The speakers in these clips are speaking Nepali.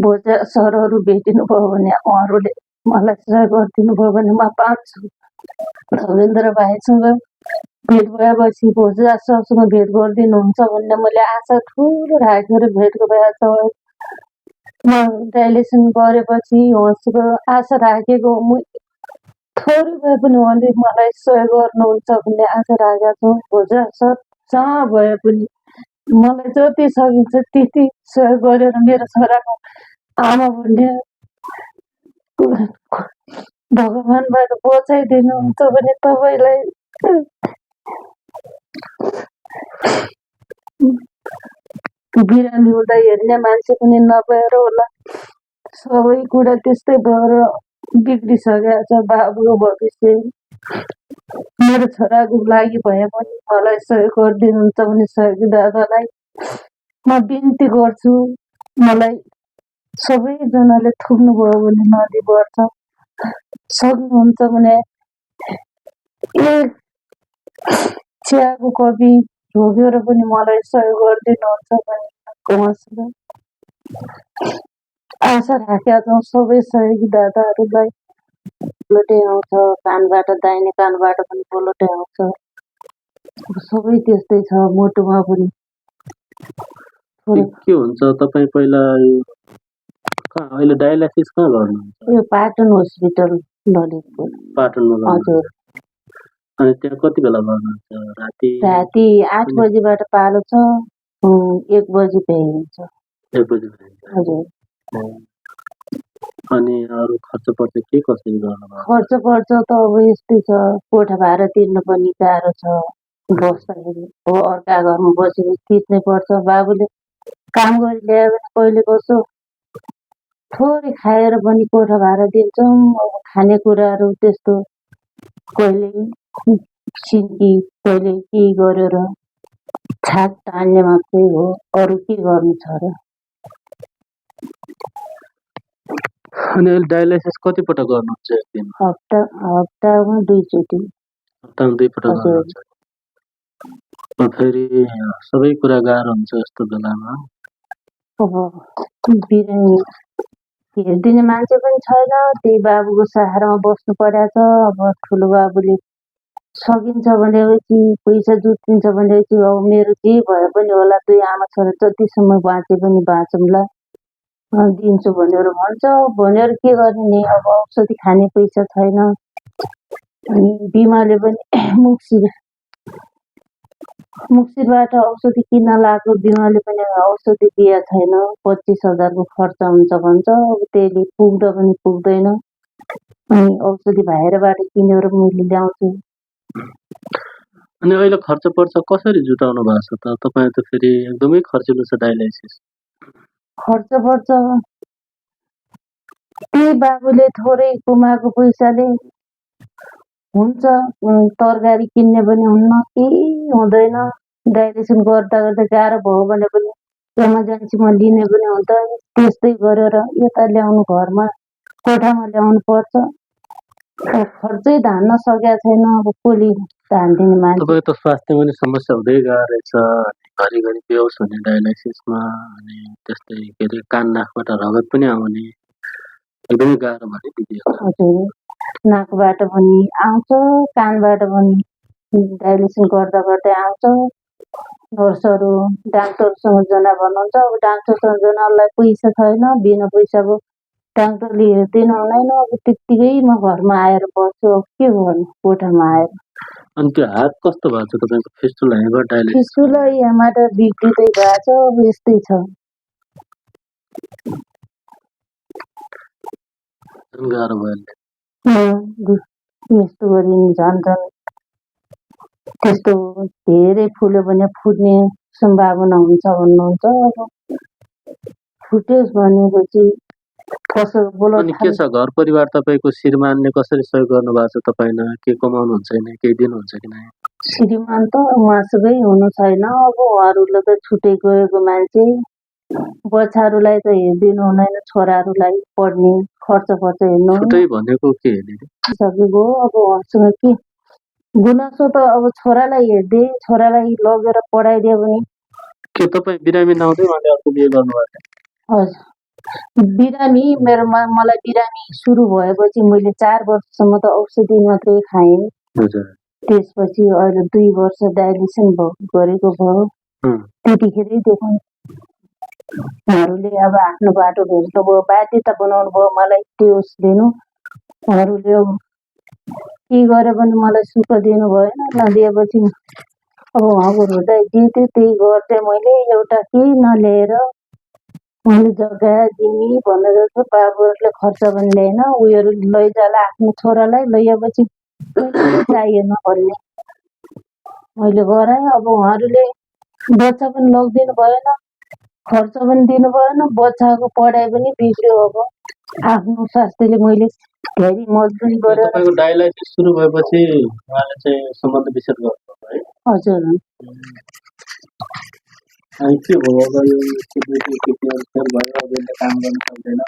भोजा सरहरू भेटिनु भयो भने उहाँहरूले मलाई सहयोग गरिदिनु भयो भने म पाउँछु। धर्मेन्द्र भाइसँग भेट भएपछि भोजा सरसँग भेट गरिदिनुहुन्छ भन्ने मैले आशा ठुलो राखेर भेट भएको छ। म डाइलेसन गरेपछि उहाँसँग आशा राखेको थोरै भए पनि उहाँले मलाई सहयोग गर्नुहुन्छ भन्ने आशा राखेको छु। भोजा सर जहाँ भए पनि मलाई जति सकिन्छ त्यति सहयोग गरेर मेरो छोराको आमा भन्ने भगवानबाट बचाइदिनुहुन्छ भने तपाईँलाई बिरामी हुँदा हेर्ने मान्छे पनि नभएर होला, सबै कुरा त्यस्तै भएर बिग्रिसकेको छ। बाबुको भविष्य मेरो छोराको लागि भए पनि मलाई सहयोग गरिदिनुहुन्छ भने सहयोगी दादालाई म बिन्ती गर्छु। मलाई सबैजनाले थुक्नुभयो भने नदी बढ्छ, सक्नुहुन्छ भने एक चियाको कपी ढोगेर पनि मलाई सहयोग गरिदिनुहुन्छ भने उहाँसँग आशा राखेका छौँ। सबै सहयोगी दादाहरूलाई बोलोटै आउँछ, कानबाट दाहिने कानबाट पनि बोलोटै आउँछ, सबै त्यस्तै छ। मुटुमा पनि के हुन्छ तपाईँ पहिला अहिले डायलाइसिस कहाँ गर्नुहुन्छ? यो पाटन हस्पिटल ललितपुर। पाटनमा हजुर। अनि त्यहाँ कति बेला गर्नुहुन्छ? राति 8 बजीबाट पालो छ, 1 बजी भ्याइन्छ। 1 बजी भ्याइन्छ। हजुर। अनि अरू खर्च पर्छ के कसरी गर्नुभयो? खर्च पर्छ त अब यस्तै छ, कोठा भाडा तिर्न पनि गाह्रो छ। बस्दाखेरि हो अर्का घरमा बसेपछि तिर्नै पर्छ। बाबुले काम गरी ल्यायो भने कहिले कसो थोरै खाएर पनि कोठा भाडा दिन्छौँ। अब खानेकुराहरू त्यस्तो कहिले सिन्की कहिले के गरेर छाक टान्ने मात्रै हो, अरू के गर्नु छ र। अनि अहिले डायलाइसिस कतिपटक गर्नुहुन्छ एक दिन? हप्तामा 2 चोटि। हप्तामा 2 पटक गर्नुहुन्छ। फेरि सबै कुरा गाह्रो हुन्छ यस्तो बेलामा। अब बिरामी हेरिदिने मान्छे पनि छैन, त्यही बाबुको सहारामा बस्नु परेको छ। अब ठुलो बाबुले सकिन्छ भनेपछि पैसा जुटिन्छ भनेपछि अब मेरो जे भए पनि होला, 2 आमा छोरा जतिसम्म बाँचे पनि बाँचौँला दिन्छु भनेर भन्छ। भनेर के गर्ने नि, अब औषधि खाने पैसा छैन। अनि बिमाले पनि मुक्सिरबाट औषधि किन्न लाग्यो, बिमाले पनि औषधि दिएको छैन। 25,000 को खर्च हुन्छ भन्छ, अब त्यसले पुग्दा पनि पुग्दैन। अनि औषधि बाहिरबाट किनेर मैले ल्याउँछु। अनि अहिले खर्च पर्छ कसरी जुटाउनु भएको छ त? तपाईँ त फेरि एकदमै खर्चिलो छ डायलाइसिस। खर्च पर्छ त्यही बाबुले थोरै कमाएको पैसाले हुन्छ। तरकारी किन्ने पनि हुन्न, केही हुँदैन। डाइलेसन गर्दा गर्दा गाह्रो भयो भने पनि इमर्जेन्सीमा लिने पनि हुन्छ। त्यस्तै गरेर यता ल्याउनु, घरमा कोठामा ल्याउनु पर्छ। खर्चै धान्न सकेको छैन। अब कसले धान्दिने मान्छे? तपाईँको त स्वास्थ्य पनि समस्या हुँदै गएको रहेछ, घरिघरि बेहोस हुने डायलाइसिसमा, अनि त्यस्तै के अरे कान नाकबाट रगत पनि आउने, एकदमै गाह्रो भयो दिदी। हजुर, नाकबाट पनि आउँछ, कानबाट पनि डाइलेसन गर्दा गर्दै आउँछ। नर्सहरू डाक्टरसँग जना भन्नुहुन्छ। अब डाक्टरसँग जनालाई पैसा छैन, बिना पैसाको डाक्टरले हेर्दैन हुँदैन। अब त्यत्तिकै म घरमा आएर बस्छु, अब के गर्नु कोठामा आएर। अनि त्यो हात कस्तो भएको छ तपाईँको? फिस्टुला यहाँबाट डायलाइसिस? फिस्टुला यहाँबाट बिग्रिँदै गएको छ, अब यस्तै छ। गाह्रो भयो। यस्तो गरी झन् त्यस्तो धेरै फुल्यो भने फुट्ने सम्भावना हुन्छ भन्नुहुन्छ। अब फुटेस् भनेपछि कसो बोलो। अनि के छ घर परिवार तपाईँको? श्रीमानले कसरी सहयोग गर्नु भएको छ तपाईँलाई? के कमाउनुहुन्छ कि केही दिनुहुन्छ कि नै? श्रीमान त उहाँसँगै हुनु छैन। अब उहाँहरूले त छुट्टै गएको मान्छे, बच्चाहरूलाई त हेरिदिनु हुँदैन, छोराहरूलाई पढ्ने खर्च हेर्नु। छुट्टै भनेको के सकेको अब उहाँसँग के गुनासो त अब छोरालाई हेर्दै, छोरालाई लगेर पढाइदियो भने। के तपाईँ बिरामी नहुँदै उहाँले अर्को बिहे गर्नुभएको? हजुर। बिरामी मलाई बिरामी सुरु भएपछि मैले 4 वर्षसम्म त औषधि मात्रै खाएँ। हजुर त्यसपछि अहिले 2 वर्ष डायलिसिस गरेको भयो। त्यतिखेरैदेखि उहाँहरूले अब आफ्नो बाटो भेट्नुभयो, बाध्यता बनाउनु भयो मलाई टियोस दिनु। उहाँहरूले के गरे पनि मलाई सुख दिनु भएन। नदिएपछि अब उहाँको हृदय जित्यो, त्यही गर्दै मैले एउटा केही नल्याएर मैले जग्गा दिमी भनेर बाबुहरूले खर्च पनि ल्याएन। उयोहरू लैजाला आफ्नो छोरालाई, लैएपछि चाहिएन भन्ने मैले गराएँ। अब उहाँहरूले बच्चा पनि लगिदिनु भएन, खर्च पनि दिनु भएन, बच्चाको पढाइ पनि बिग्रियो। अब आफ्नो स्वास्थ्यले मैले धेरै मजबुरी गरेर तपाईँको डायलाइसिस सुरु भएपछि उहाँले चाहिँ सम्बन्ध विच्छेद गर्नुभयो है? हजुर अनि के भयो अब यो केटीहरू फेल भयो, अब यसले काम गर्न सक्दैन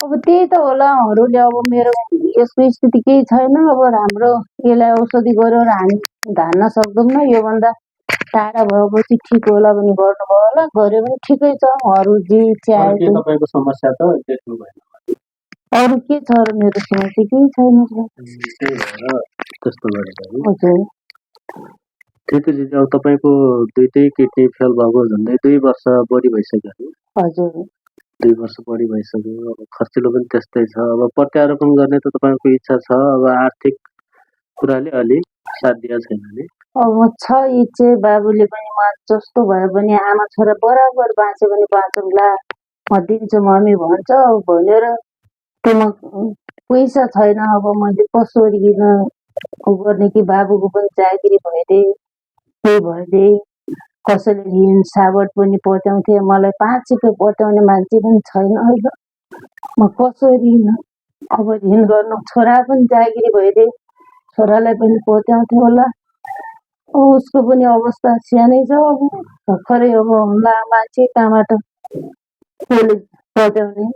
अब त्यही त होला। उहाँहरूले अब मेरो यसको स्थिति केही छैन, अब राम्रो यसलाई औषधि गरेर हामी धान्न सक्दैनौँ, योभन्दा टाढा भएपछि ठिक होला भने गर्नुभयो होला, गरे पनि ठिकै छ। उहाँहरू जे चाहे तपाईँको समस्या त देख्नु भएन, अरू के छ र मेरो समस्या केही छैन। त्यही भएर त्यस्तो गरेको हजुर त्यही त दिदी। अब तपाईँको दुईटै किडनी फेल भएको झन्डै 2 वर्ष बढी भइसक्यो नि? हजुर 2 वर्ष बढी भइसक्यो। अब खर्चिलो पनि त्यस्तै छ। अब प्रत्यारोपण गर्ने त तपाईँको इच्छा छ, अब आर्थिक कुराले अलि साथ दिएको छैन नि? अब छ इच्छा, बाबुले पनि म जस्तो भए पनि आमा छोरा बराबर बाँच्यो भने बाँचौँला, म दिन्छु मम्मी भन्छ। अब भनेर त्यो पैसा छैन, अब मैले कसरी किन गर्ने कि बाबुको पनि जागिरी भइदिए, त्यही भइदिए। कसैले ऋण साबट पनि पट्याउँथे, मलाई 5 रुपियाँ पट्याउने मान्छे पनि छैन अहिले। म कसरी अब ऋण गर्नु? छोरा पनि जागिरी भइदिए, छोरालाई पनि पट्याउँथे होला। उसको पनि अवस्था सानै छ, अब भर्खरै अब होला मान्छे कहाँबाट कसले पट्याउने?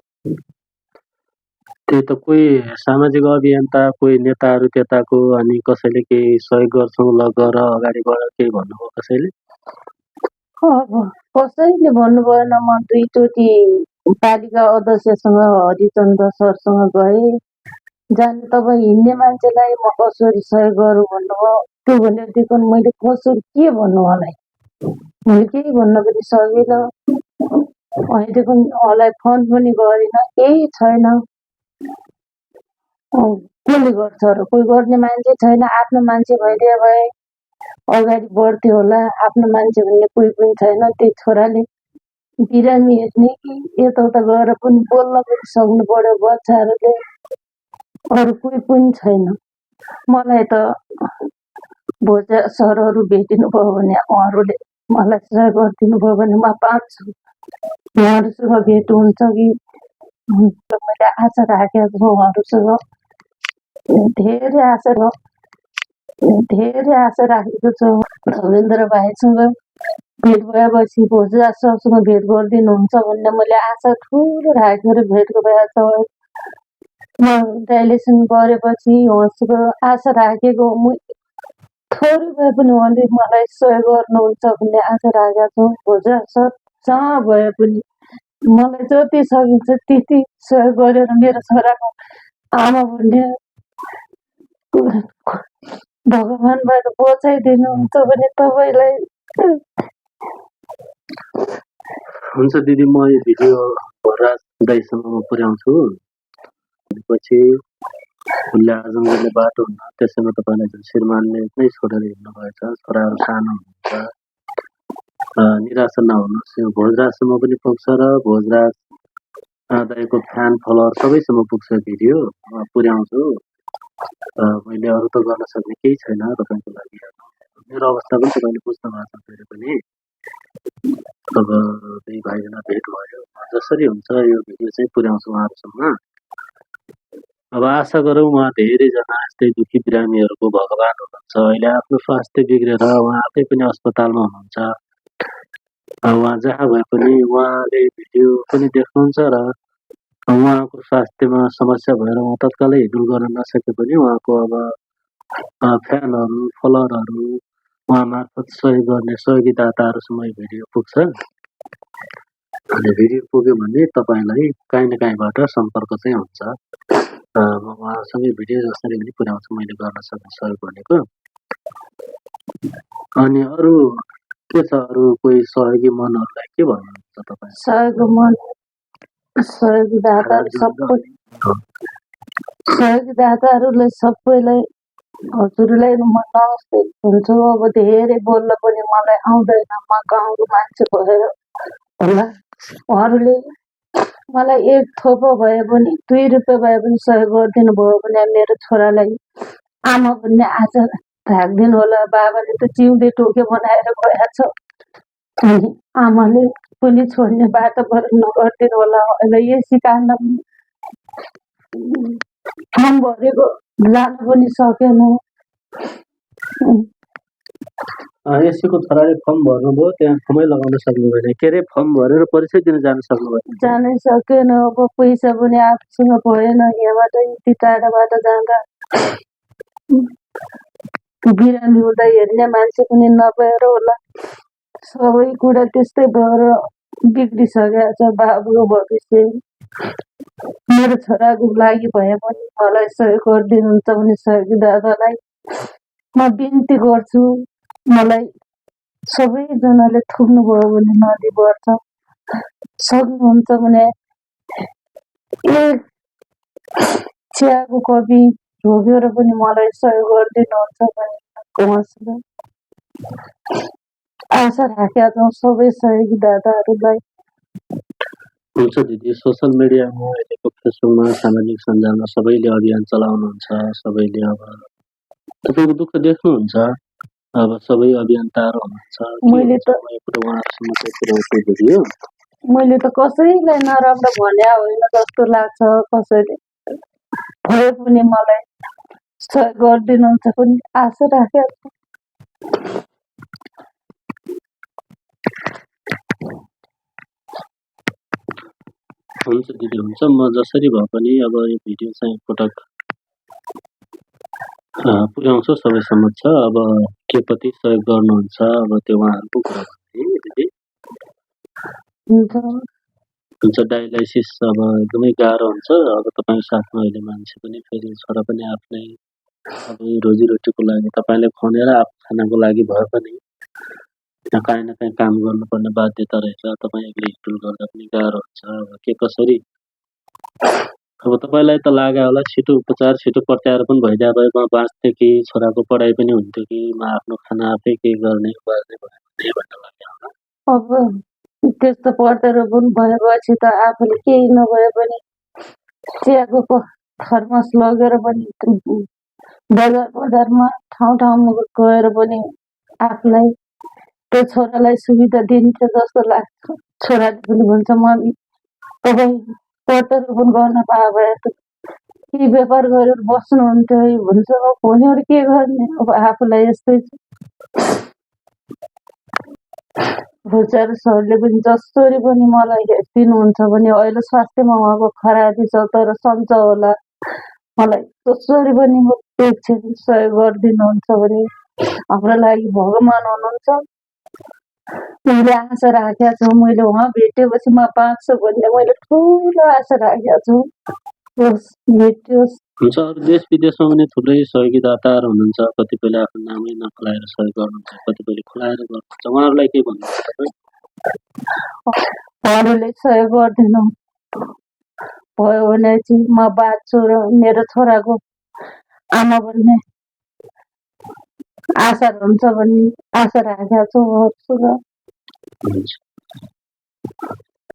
त्यही त, कोही सामाजिक अभियन्ता, कोही नेताहरू त्यताको, अनि कसैले केही सहयोग गर्छौँ ल गर अगाडि बढ केही भन्नुभयो कसैले? अब कसैले भन्नु भएन। म 2 चोटि पालिका अध्यक्षसँग हरिचन्द्र सरसँग गएँ। जाने तपाईँ हिँड्ने मान्छेलाई म कसरी सहयोग गरौँ भन्नुभयो। त्यो भनेदेखि मैले कसरी के भन्नु उहाँलाई? मैले केही भन्न पनि सकिनँ। अहिलेदेखि उहाँलाई फोन पनि गरिनँ, केही छैन। कसले गर्छ र? कोही गर्ने मान्छे छैन। आफ्नो मान्छे भइदिए भए अगाडि बढ्थ्यो होला। आफ्नो मान्छे भन्ने कोही पनि छैन। त्यो छोराले बिरामी हेर्ने कि यताउता गएर पनि बोल्न पनि सक्नु पर्यो बच्चाहरूले, अरू कोही पनि छैन। मलाई त भोजा सरहरू भेटिनु भयो भने उहाँहरूले मलाई सहयोग गरिदिनु भयो भने म बाँच्छु। उहाँहरूसँग भेट हुन्छ कि मैले आशा राखेको छु। उहाँहरूसँग धेरै आशा राखेको छु। रविन्द्र भाइसँग भेट भएपछि भोजा सरसँग भेट गरिदिनुहुन्छ भन्ने मैले आशा ठुलो राखेर भेट भएको छ। म डायलिसिस गरेपछि उहाँसँग आशा राखेको, थोरै भए पनि उहाँले मलाई सहयोग गर्नुहुन्छ भन्ने आशा राखेको छु। भोजा सर जहाँ भए पनि मलाई जति सकिन्छ त्यति सहयोग गरेर मेरो छोराको आमा भन्ने भगवानबाट बचाइदिनुहुन्छ भने तपाईँलाई। हुन्छ दिदी, म यो भिडियो भरराज दाइसँग म पुर्याउँछु। पछि उसले आजम गर्ने बाटो हुन्न, त्यसैमा तपाईँलाई जुन श्रीमानले नै छोडेर हिँड्नुभएछ, छोराहरू सानो हुनुहुन्छ, निराशा नहुनुहोस्। यो भोजराजसम्म पनि पुग्छ र भोजराज दाइको फ्यान फलोवर सबैसम्म पुग्छ भिडियो पुर्याउँछु। मैले अरू त गर्न सक्ने केही छैन तपाईँको लागि। मेरो अवस्था पनि तपाईँले बुझ्नु भएको छ फेरि पनि। अब दुई भाइजना भेट भयो, जसरी हुन्छ यो भिडियो चाहिँ पुर्याउँछु उहाँहरूसम्म। अब आशा गरौँ उहाँ धेरैजना यस्तै दुखी बिरामीहरूको भगवान हुनुहुन्छ। अहिले आफ्नो स्वास्थ्य बिग्रेर उहाँ आफै पनि अस्पतालमा हुनुहुन्छ। उहाँ जहाँ भए पनि उहाँले भिडियो पनि देख्नुहुन्छ र उहाँको स्वास्थ्यमा समस्या भएर उहाँ तत्कालै हिँड्डुल गर्न नसके पनि उहाँको अब फ्यानहरू फलोअरहरू उहाँ मार्फत सहयोग गर्ने सहयोगी दाताहरूसम्म यो भिडियो पुग्छ। अनि भिडियो पुग्यो भने तपाईँलाई काहीँ न काहीँबाट सम्पर्क चाहिँ हुन्छ र म उहाँसँगै भिडियो जसरी पनि पुर्याउँछु मैले गर्न सक्ने सहयोग भनेको। अनि अरू के छ, अरू कोही सहयोगी मनहरूलाई के भन्नुहुन्छ तपाईँ? सहयोगी मन सहयोगी दाताहरूलाई सबैलाई हजुरलाई म नमस्ते भन्छु। अब धेरै बोल्न पनि मलाई आउँदैन, म गाउँको मान्छे भएर होला। उहाँहरूले मलाई 1 थोपो भए पनि 2 रुपियाँ भए पनि सहयोग गरिदिनु भयो भने मेरो छोरालाई आमा भन्ने आज राखिदिनु होला। बाबाले त जिउँदै टोके बनाएर गएको छ, अनि आमाले पनि छोड्ने बाटोबाट नगरिदिनु होला। अहिले यसै कारण फर्म भरेको जान पनि सकेन। एससीको छोराले फर्म भर्नुभयो, त्यहाँ फर्मै लगाउन सक्नु भएन, के अरे फर्म भरेर परीक्षा दिन जान सक्नु भएन? जानै सकेन। अब पैसा पनि आफूसँग भएन, यहाँबाट यति टाढाबाट जाँदा बिरामी हुँदा हेर्ने मान्छे पनि नभएर होला। सबै कुरा त्यस्तै भएर बिग्रिसकेको छ बाबुको भविष्य। मेरो छोराको लागि भए पनि मलाई सहयोग गरिदिनुहुन्छ भने सहयोगी दादालाई म बिन्ती गर्छु। मलाई सबैजनाले थुक्नुभयो भने नदी बढ्छ, सक्नुहुन्छ भने एक चियाको कपी रोगेर पनि मलाई सहयोग गरिदिनुहुन्छ भने उहाँसँग आशा राखेका छौँ सबै सहयोगी दादाहरूलाई। हुन्छ दिदी, सोसल मिडियामा अहिलेको फेसबुकमा सामाजिक सञ्जालमा सबैले अभियान चलाउनुहुन्छ, सबैले अब तपाईँको दुःख देख्नुहुन्छ, अब सबै अभियन्ताहरू हुनुहुन्छ, मैले त कसैलाई नराम्रो भने होइन जस्तो लाग्छ। कसैले भए पनि मलाई सहयोग गरिदिनुहुन्छ पनि आशा राखेको छु। हुन्छ दिदी, हुन्छ। म जसरी भए पनि अब यो भिडियो चाहिँ एकपटक पुर्याउँछु सबै समक्ष। अब के कति सहयोग गर्नुहुन्छ अब त्यो उहाँहरूको कुरा दिदी। हुन्छ। डायलाइसिस अब एकदमै गाह्रो हुन्छ। अब तपाईँको साथमा अहिले मान्छे पनि फेरि छोरा पनि आफ्नै अब रोजीरोटीको लागि तपाईँले खनेर आफ्नो खानाको लागि भए पनि त्यहाँ काहीँ न काहीँ काम गर्नुपर्ने बाध्यता रहेछ। तपाईँ एक्लै हिँडडुल गर्दा पनि गाह्रो हुन्छ। अब के कसरी अब तपाईँलाई त लाग्यो होला छिटो उपचार छिटो प्रत्याहार पनि भइदिए भए म बाँच्थेँ कि छोराको पढाइ पनि हुन्थ्यो कि म आफ्नो खाना आफै के गर्ने बाँच्ने भयो भन्ने लाग्यो होला। अब त्यस्तो प्रत्यारोपण भएपछि त आफूले केही नभए पनि चियाको थर्मस लगेर पनि बजारमा ठाउँमा गएर पनि आफूलाई त्यो छोरालाई सुविधा दिन्थ्यो जस्तो लाग्छ। छोराले पनि भन्छ मम्मी तपाईँ प्रत्यारोपण गर्न पाए भए त के व्यापार गरेर बस्नुहुन्थ्यो है भन्छ। अब हुनेहरू के गर्ने, अब आफूलाई यस्तै छ। बुझाएर सरले पनि जसरी पनि मलाई हेरिदिनुहुन्छ भने अहिले स्वास्थ्यमा उहाँको खराबी छ, तर सन्चो होला। मलाई जसरी पनि एकछिन सहयोग गरिदिनुहुन्छ भने हाम्रो लागि भगवान हुनुहुन्छ। मैले आशा राखेको छु, मैले उहाँ भेटेपछि म बाँच्छु भन्ने मैले ठुलो आशा राखेको छु। भेटियोस्। हुन्छ। अरू देश विदेशमा पनि थुप्रै सहयोगी दाताहरू हुनुहुन्छ, कतिपयले आफ्नो नामै नखुलाएर सहयोग गर्नुहुन्छ, कतिपयले खुलाएर गर्नुहुन्छ। उहाँहरूलाई के भन्नुहुन्छ तपाईँ? उहाँहरूले सहयोग गरिदिनु भयो भने चाहिँ म बाँच्छु र मेरो छोराको आमा भन्ने आशा हुन्छ भन्ने आशा राखेको छु उहाँहरूसँग।